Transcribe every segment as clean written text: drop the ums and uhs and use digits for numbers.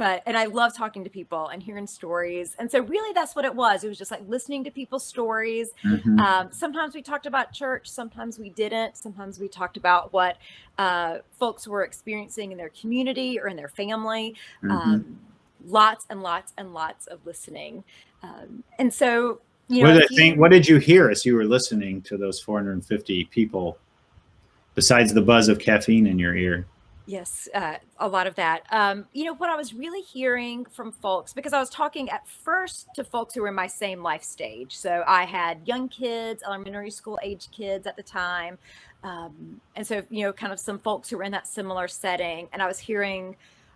and I love talking to people and hearing stories. And so really that's what it was. It was just like listening to people's stories. Sometimes we talked about church, sometimes we didn't. Sometimes we talked about what folks were experiencing in their community or in their family. Lots and lots and lots of listening. And so, what did you hear as you were listening to those 450 people, besides the buzz of caffeine in your ear? Yes, a lot of that. What I was really hearing from folks, because I was talking at first to folks who were in my same life stage. So I had young kids, elementary school age kids at the time. And so, kind of some folks who were in that similar setting. And I was hearing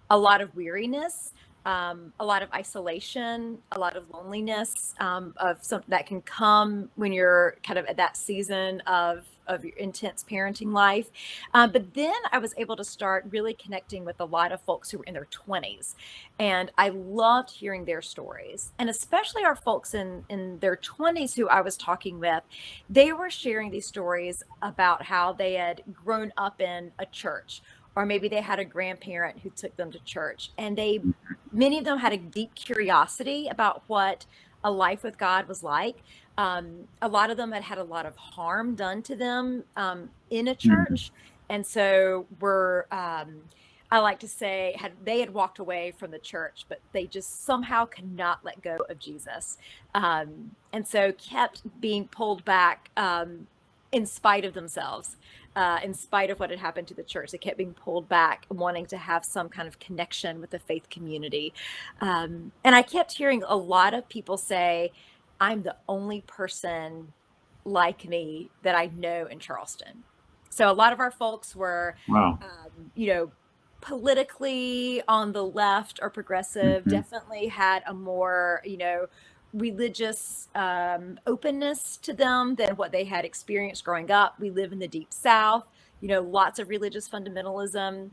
a lot of weariness, a lot of isolation, a lot of loneliness, of some that can come when you're kind of at that season of your intense parenting life. But then I was able to start really connecting with a lot of folks who were in their 20s. And I loved hearing their stories. And especially our folks in their 20s who I was talking with, they were sharing these stories about how they had grown up in a church, or maybe they had a grandparent who took them to church. And many of them had a deep curiosity about what a life with God was like. A lot of them had a lot of harm done to them in a church. And so I like to say, they had walked away from the church, but they just somehow could not let go of Jesus. And so kept being pulled back in spite of themselves, in spite of what had happened to the church. They kept being pulled back, wanting to have some kind of connection with the faith community. And I kept hearing a lot of people say, I'm the only person like me that I know in Charleston. So a lot of our folks were, politically on the left or progressive, definitely had a more, religious openness to them than what they had experienced growing up. We live in the Deep South, lots of religious fundamentalism,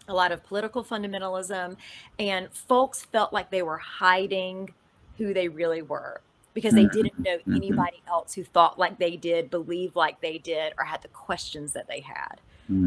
a lot of political fundamentalism, and folks felt like they were hiding who they really were, because they didn't know anybody else who thought like they did, believed like they did, or had the questions that they had.